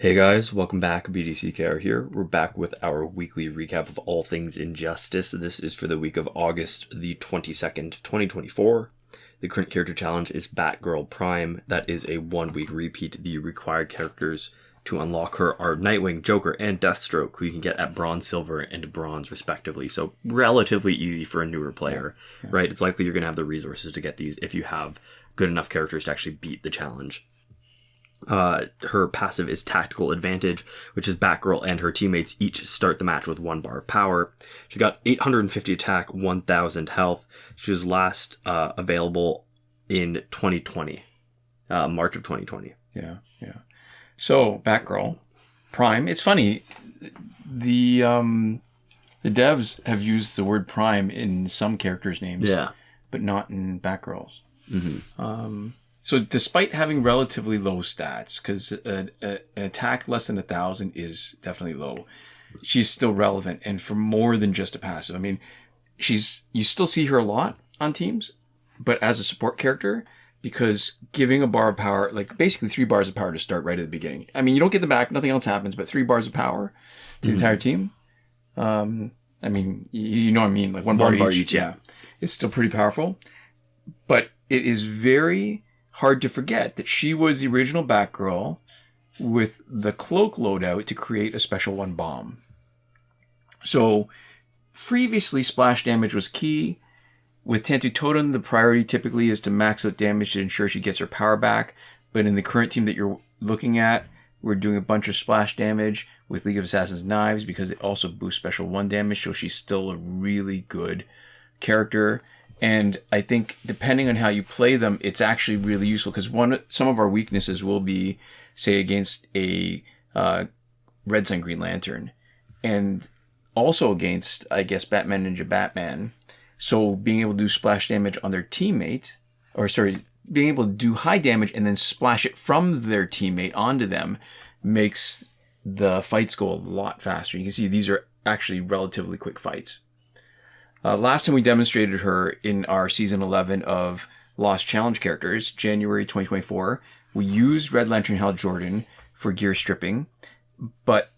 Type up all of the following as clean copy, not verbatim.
Hey guys, welcome back. BDCKR here. We're back with our weekly recap of all things Injustice. This is for the week of August the 22nd, 2024. The current character challenge is Batgirl Prime. That is a 1-week repeat. The required characters to unlock her are Nightwing, Joker, and Deathstroke, who you can get at Bronze, Silver, and Bronze respectively. So relatively easy for a newer player, right? It's likely you're going to have the resources to get these if you have good enough characters to actually beat the challenge. Her passive is Tactical Advantage, which is Batgirl and her teammates each start the match with 1 bar of power. She's got 850 attack, 1000 health. She was last available in 2020, March of 2020. Yeah. So, Batgirl Prime, it's funny, the devs have used the word Prime in some characters' names, but not in Batgirl's. Mm-hmm. So despite having relatively low stats, because an attack less than 1,000 is definitely low, she's still relevant, and for more than just a passive. I mean, you still see her a lot on teams, but as a support character, because giving a bar of power, like basically 3 bars of power to start right at the beginning. I mean, you don't get them back, nothing else happens, but 3 bars of power to the entire team. I mean, you know what I mean, like 1 bar each. Yeah, it's still pretty powerful, but it is very hard to forget that she was the original Batgirl with the cloak loadout to create a special 1 bomb. So previously, splash damage was key. With Tantu Totem, the priority typically is to max out damage to ensure she gets her power back. But in the current team that you're looking at, we're doing a bunch of splash damage with League of Assassins Knives because it also boosts special 1 damage, so she's still a really good character. And I think depending on how you play them, it's actually really useful because some of our weaknesses will be, say, against a Red Sun Green Lantern, and also against, I guess, Batman Ninja Batman. So being able to do splash damage on their teammate, being able to do high damage and then splash it from their teammate onto them makes the fights go a lot faster. You can see these are actually relatively quick fights. Last time we demonstrated her in our Season 11 of Lost Challenge characters, January 2024, we used Red Lantern Hal Jordan for gear stripping, but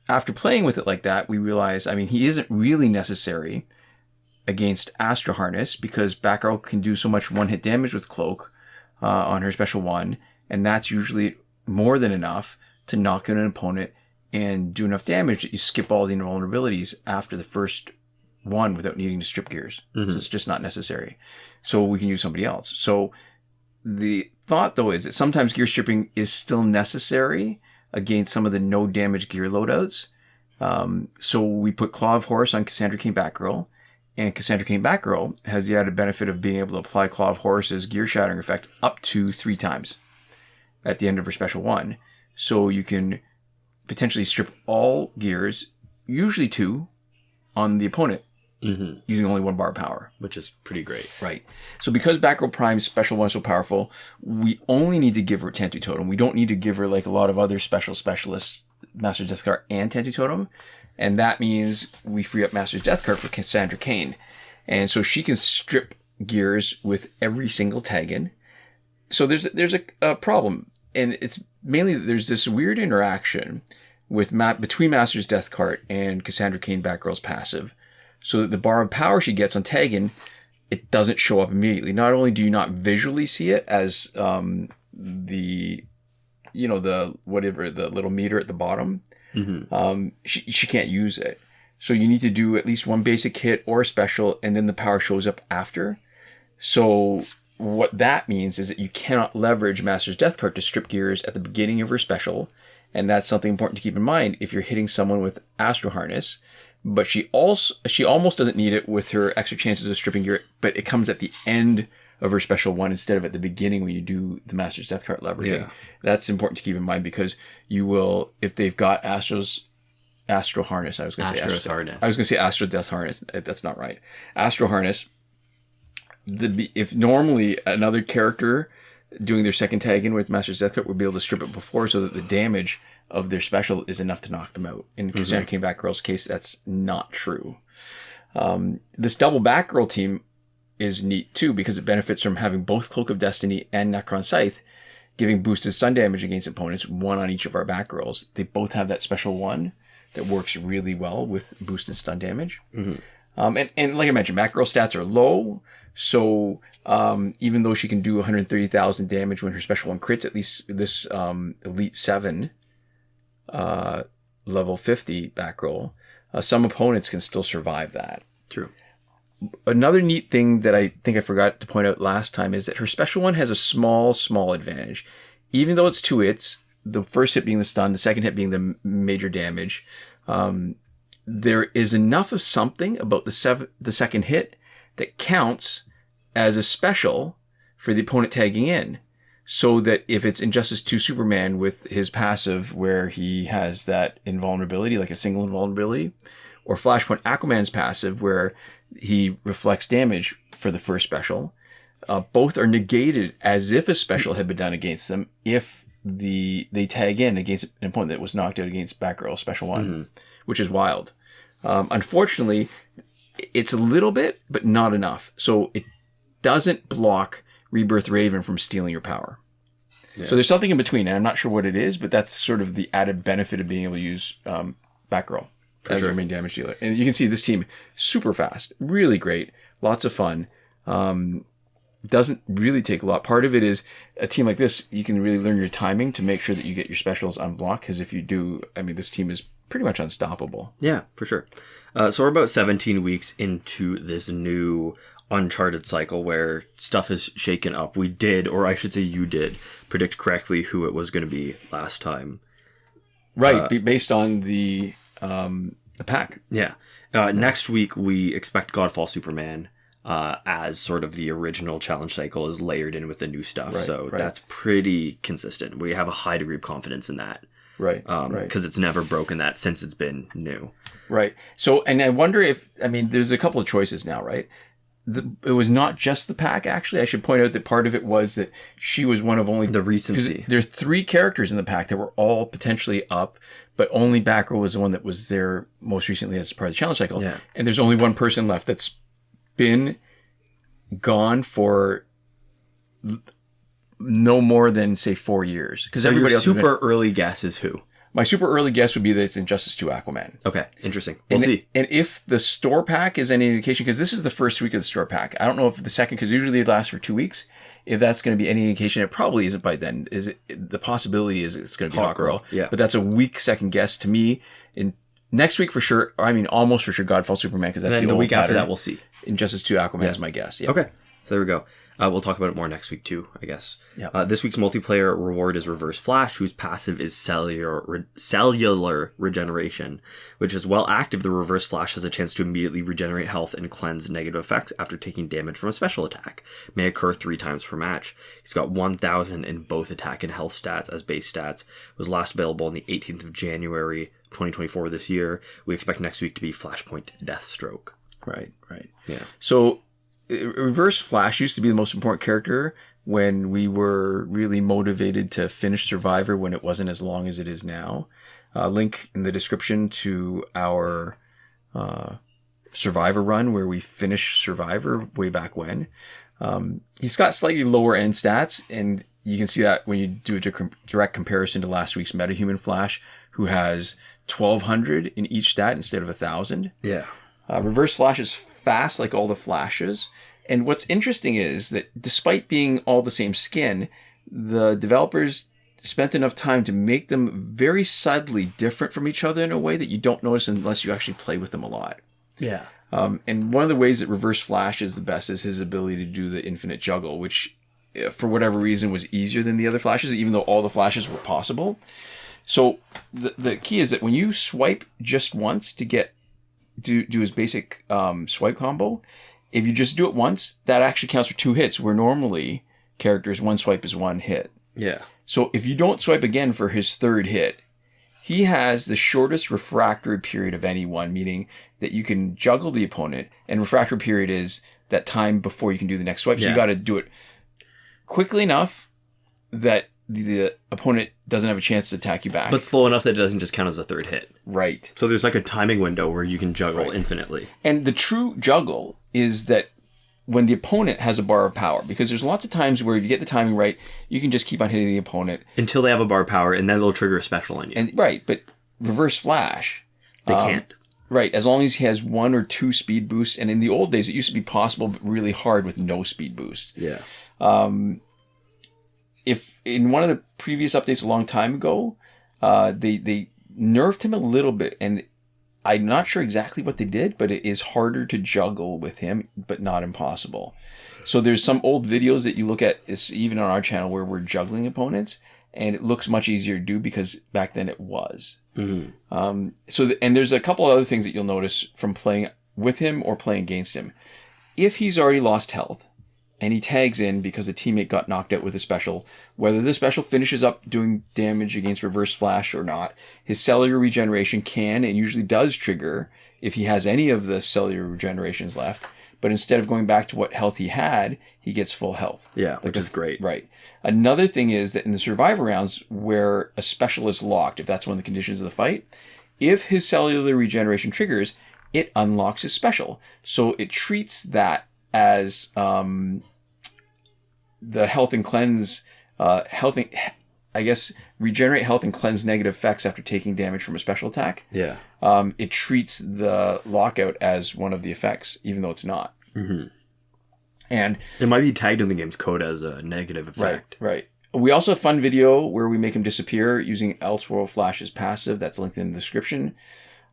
after playing with it like that, we realized, I mean, he isn't really necessary against Astro Harness because Batgirl can do so much 1-hit damage with Cloak on her special 1, and that's usually more than enough to knock out an opponent and do enough damage that you skip all the invulnerabilities after the first 1 without needing to strip gears. So it's just not necessary. So we can use somebody else. So the thought, though, is that sometimes gear stripping is still necessary against some of the no damage gear loadouts. So we put Claw of Horus on Cassandra Cain Batgirl, and Cassandra Cain Batgirl has the added benefit of being able to apply Claw of Horus's gear shattering effect up to 3 times at the end of her special 1. So you can potentially strip all gears, usually 2, on the opponent. Using only 1 bar of power. Which is pretty great. Right. So because Batgirl Prime's special 1 is so powerful, we only need to give her Tantu Totem. We don't need to give her like a lot of other specialists, Master's Death Card and Tantu Totem. And that means we free up Master's Death Card for Cassandra Cain. And so she can strip gears with every single tag in. So there's a problem. And it's mainly that there's this weird interaction with between Master's Death Card and Cassandra Cain Batgirl's passive. So that the bar of power she gets on tagging, it doesn't show up immediately. Not only do you not visually see it as the little meter at the bottom, she can't use it. So you need to do at least 1 basic hit or a special, and then the power shows up after. So what that means is that you cannot leverage Master's Death Card to strip gears at the beginning of her special, and that's something important to keep in mind if you're hitting someone with Astro Harness. But she almost doesn't need it with her extra chances of stripping gear, but it comes at the end of her special 1 instead of at the beginning when you do the Master's Death Card leveraging. Yeah. That's important to keep in mind because you will, if they've got Astro Harness, I was going to say Astro Death Harness. That's not right. Astro Harness, if normally another character doing their second tag in with Master's Death Card would be able to strip it before so that the damage of their special is enough to knock them out. In Cassandra Cain Batgirl's case, that's not true. This double Batgirl team is neat too because it benefits from having both Cloak of Destiny and Necron Scythe, giving boosted stun damage against opponents, one on each of our Batgirls. They both have that special one that works really well with boosted stun damage. Mm-hmm. And like I mentioned, Batgirl stats are low, so even though she can do 130,000 damage when her special one crits, at least this Elite 7 level 50 Batgirl, some opponents can still survive that. True. Another neat thing that I think I forgot to point out last time is that her special one has a small advantage. Even though it's 2 hits, the first hit being the stun, the second hit being the major damage, there is enough of something about the second hit that counts as a special for the opponent tagging in. So that if it's Injustice 2 Superman with his passive where he has that invulnerability, like a single invulnerability, or Flashpoint Aquaman's passive where he reflects damage for the first special, both are negated as if a special had been done against them if they tag in against an opponent that was knocked out against Batgirl Special 1, which is wild. Unfortunately, it's a little bit, but not enough. So it doesn't block Rebirth Raven from stealing your power. Yeah. So there's something in between, and I'm not sure what it is, but that's sort of the added benefit of being able to use Batgirl as your main damage dealer. And you can see this team super fast, really great, lots of fun. Doesn't really take a lot. Part of it is a team like this, you can really learn your timing to make sure that you get your specials unblocked, because if you do, I mean, this team is pretty much unstoppable. Yeah, for sure. So we're about 17 weeks into this new Uncharted cycle where stuff is shaken up. We did, or I should say you did, predict correctly who it was going to be last time. Right, based on the pack. Yeah. Next week, we expect Godfall Superman as sort of the original challenge cycle is layered in with the new stuff. Right. That's pretty consistent. We have a high degree of confidence in that. Right. Because it's never broken that since it's been new. Right. So, and I wonder if, I mean, there's a couple of choices now, right? It was not just the pack, actually. I should point out that part of it was that she was one of only... The recency. There's 3 characters in the pack that were all potentially up, but only Batgirl was the one that was there most recently as part of the challenge cycle. Yeah. And there's only one person left that's been gone for no more than, say, 4 years. Because everybody else super early guess is who? My super early guess would be that it's Injustice 2 Aquaman. Okay, interesting. We'll see. And if the store pack is any indication, because this is the first week of the store pack. I don't know if the second, because usually it lasts for 2 weeks. If that's going to be any indication, it probably isn't by then. The possibility is it's going to be Hawkgirl. Yeah. But that's a weak second guess to me. In next week for sure, I mean almost for sure, Godfall Superman, because that's the week after that we'll see. Injustice 2 Aquaman is my guess. Yeah. Okay, so there we go. We'll talk about it more next week too, I guess. Yeah. This week's multiplayer reward is Reverse Flash, whose passive is cellular regeneration, which is while active, the Reverse Flash has a chance to immediately regenerate health and cleanse negative effects after taking damage from a special attack. May occur 3 times per match. He's got 1,000 in both attack and health stats as base stats. Was last available on the 18th of January, 2024 this year. We expect next week to be Flashpoint Deathstroke. Right. Yeah. So Reverse Flash used to be the most important character when we were really motivated to finish Survivor when it wasn't as long as it is now. Link in the description to our Survivor run where we finished Survivor way back when. He's got slightly lower end stats, and you can see that when you do a direct comparison to last week's MetaHuman Flash, who has 1,200 in each stat instead of 1,000. Yeah. Reverse Flash is fast like all the Flashes. And what's interesting is that despite being all the same skin, the developers spent enough time to make them very subtly different from each other in a way that you don't notice unless you actually play with them a lot. Yeah. And one of the ways that Reverse Flash is the best is his ability to do the infinite juggle, which for whatever reason was easier than the other Flashes, even though all the Flashes were possible. So the key is that when you swipe just once to do his basic swipe combo, if you just do it once, that actually counts for 2 hits, where normally characters, 1 swipe is 1 hit. Yeah. So if you don't swipe again for his 3rd hit, he has the shortest refractory period of anyone, meaning that you can juggle the opponent, and refractory period is that time before you can do the next swipe. So you got to do it quickly enough that the opponent doesn't have a chance to attack you back. But slow enough that it doesn't just count as a 3rd hit. Right. So there's like a timing window where you can juggle infinitely. And the true juggle is that when the opponent has a bar of power, because there's lots of times where if you get the timing right, you can just keep on hitting the opponent until they have a bar of power, and then they'll trigger a special on you. And right, but reverse flash, they can't. Right, as long as he has 1 or 2 speed boosts, and in the old days it used to be possible, but really hard with no speed boost. Yeah. If in one of the previous updates a long time ago, they nerfed him a little bit, and I'm not sure exactly what they did, but it is harder to juggle with him, but not impossible. So there's some old videos that you look at, even on our channel, where we're juggling opponents, and it looks much easier to do because back then it was. Mm-hmm. And there's a couple of other things that you'll notice from playing with him or playing against him. If he's already lost health, and he tags in because a teammate got knocked out with a special, whether the special finishes up doing damage against reverse flash or not, his cellular regeneration can and usually does trigger if he has any of the cellular regenerations left. But instead of going back to what health he had, he gets full health. Yeah, which is great. Right. Another thing is that in the survivor rounds where a special is locked, if that's one of the conditions of the fight, if his cellular regeneration triggers, it unlocks his special. So it treats that as the health and cleanse, regenerate health and cleanse negative effects after taking damage from a special attack. Yeah. It treats the lockout as one of the effects, even though it's not. Mm-hmm. And it might be tagged in the game's code as a negative effect. Right. We also have a fun video where we make him disappear using Elseworld Flash's passive. That's linked in the description.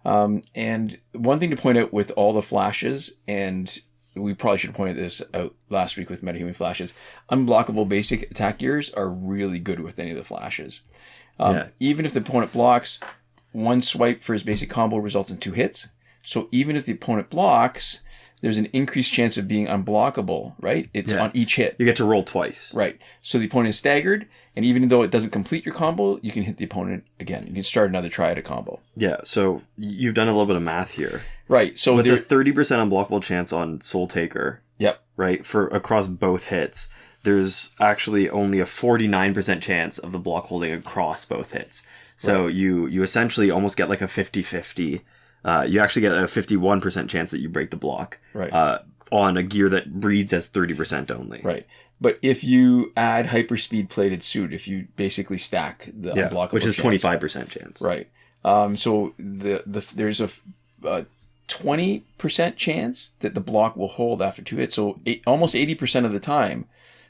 And one thing to point out with all the flashes, and we probably should have pointed this out last week with Metahuman flashes, unblockable basic attack gears are really good with any of the flashes. Even if the opponent blocks, 1 swipe for his basic combo results in 2 hits. So even if the opponent blocks, there's an increased chance of being unblockable, right? It's on each hit. You get to roll twice. Right. So the opponent is staggered, and even though it doesn't complete your combo, you can hit the opponent again. You can start another triad combo. Yeah, so you've done a little bit of math here. Right. So with a 30% unblockable chance on Soul Taker, yep. Right, for across both hits, there's actually only a 49% chance of the block holding across both hits. So right. you essentially almost get like a 50-50. You actually get a 51% chance that you break the block. Right. On a gear that reads as 30% only. Right. But if you add hyperspeed plated suit, if you basically stack the unblockable which is 25% chance. Right. So there's a 20% chance that the block will hold after 2 hits. So almost 80% of the time,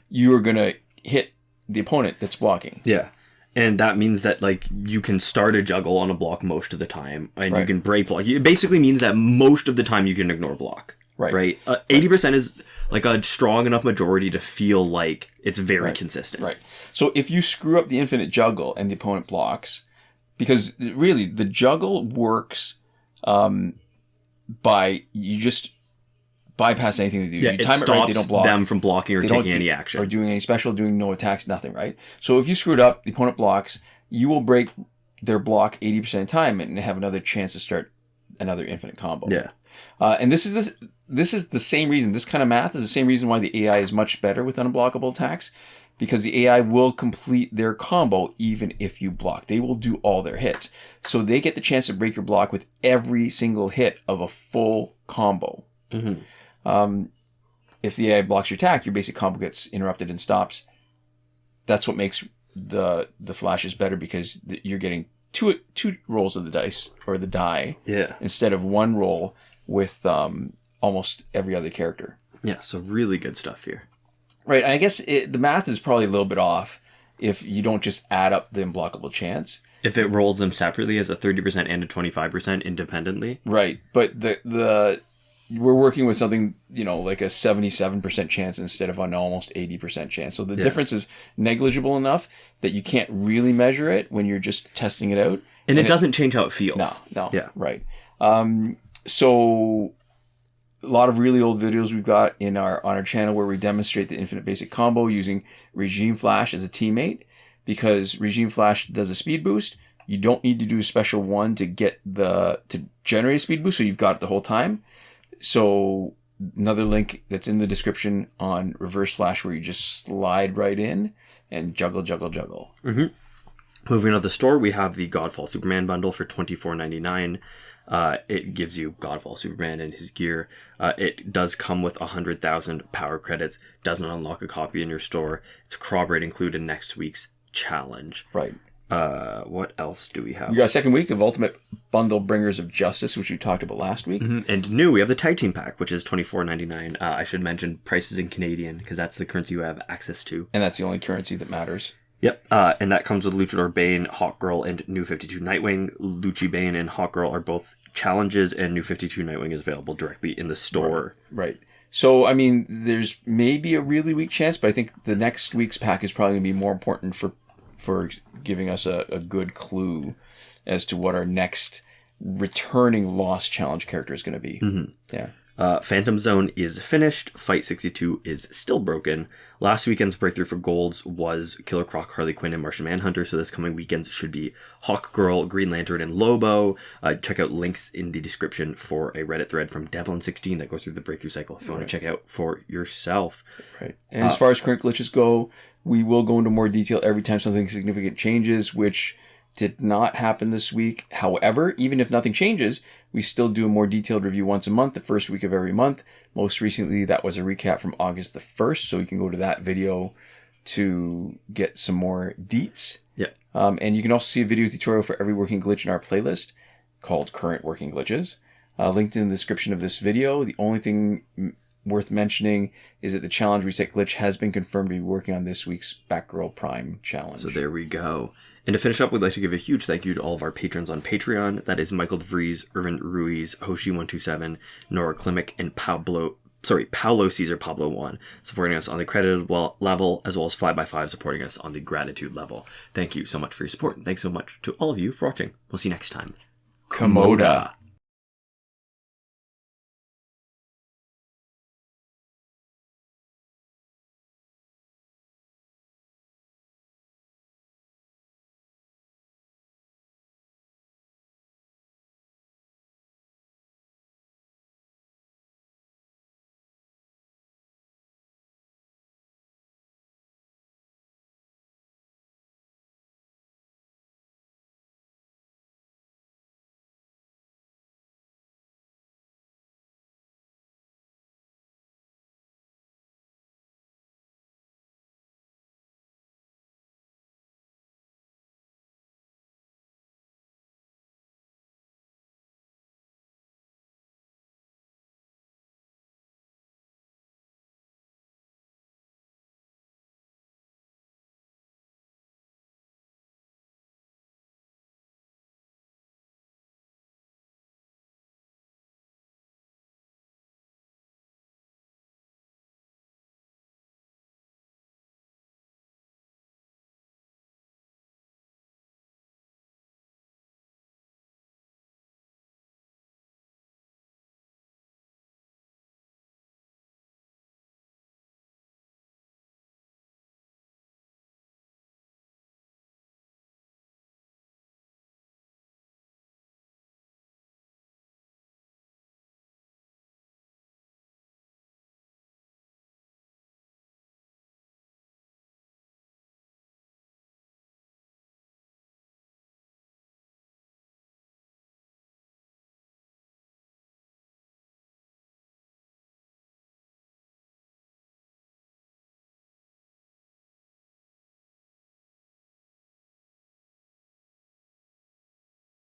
you are going to hit the opponent that's blocking. Yeah. And that means that, like, you can start a juggle on a block most of the time, and you can break block. It basically means that most of the time you can ignore block. Right. 80% is, like, a strong enough majority to feel like it's very consistent. Right. So if you screw up the infinite juggle and the opponent blocks, because really the juggle works by you just bypass anything they do. Yeah, you time it right, they don't block. Them from blocking or taking any action. Or doing any special, doing no attacks, nothing, right? So if you screw it up, the opponent blocks, you will break their block 80% of the time and have another chance to start another infinite combo. Yeah. And this is the same reason. This kind of math is the same reason why the AI is much better with unblockable attacks, because the AI will complete their combo even if you block. They will do all their hits. So they get the chance to break your block with every single hit of a full combo. Mm-hmm. If the AI blocks your attack, your basic combo gets interrupted and stops. That's what makes the flashes better, because you're getting two rolls of the dice or the die, instead of 1 roll with almost every other character. Yeah, so really good stuff here. Right, and I guess the math is probably a little bit off if you don't just add up the unblockable chance. If it rolls them separately as a 30% and a 25% independently. Right, but the we're working with something, like a 77% chance instead of an almost 80% chance. So the difference is negligible enough that you can't really measure it when you're just testing it out. And it doesn't change how it feels. No. Yeah. Right. So a lot of really old videos we've got on our channel where we demonstrate the infinite basic combo using Regime Flash as a teammate, because Regime Flash does a speed boost. You don't need to do a special one to generate a speed boost, so you've got it the whole time. So another link that's in the description on Reverse Flash, where you just slide right in and juggle. Mm-hmm. Moving on to the store, we have the Godfall Superman bundle for $24.99. It gives you God of All Superman and his gear. It does come with 100,000 power credits. Doesn't unlock a copy in your store. It's corroborate included in next week's challenge. Right. What else do we have? We got a second week of Ultimate Bundle Bringers of Justice, which we talked about last week. Mm-hmm. And new, we have the Tag Team Pack, which is $24.99. I should mention prices in Canadian, because that's the currency you have access to. And that's the only currency that matters. Yep, and that comes with Luchador Bane, Hawkgirl, and New 52 Nightwing. Luchi Bane and Hawkgirl are both challenges, and New 52 Nightwing is available directly in the store. Right. So, I mean, there's maybe a really weak chance, but I think the next week's pack is probably going to be more important for giving us a good clue as to what our next returning Lost Challenge character is going to be. Mm-hmm. Yeah. Phantom Zone is finished. Fight 62 is still broken. Last weekend's breakthrough for golds was Killer Croc, Harley Quinn, and Martian Manhunter. So this coming weekend should be Hawkgirl, Green Lantern, and Lobo. Check out links in the description for a Reddit thread from Devlin16 that goes through the breakthrough cycle if you want to check it out for yourself. Right. And as far as current glitches go, we will go into more detail every time something significant changes, which did not happen this week. However, even if nothing changes, we still do a more detailed review once a month, the first week of every month. Most recently, that was a recap from August the 1st, so you can go to that video to get some more deets. Yeah. And you can also see a video tutorial for every working glitch in our playlist called Current Working Glitches. Linked in the description of this video. The only thing worth mentioning is that the challenge reset glitch has been confirmed to be working on this week's Batgirl Prime challenge. So there we go. And to finish up, we'd like to give a huge thank you to all of our patrons on Patreon. That is Michael Devries, Irvin Ruiz, Hoshi127, Nora Klimek, and Paolo-Cesar-Pablo-Juan, supporting us on the credited level, as well as 5x5 supporting us on the gratitude level. Thank you so much for your support, and thanks so much to all of you for watching. We'll see you next time. Komoda.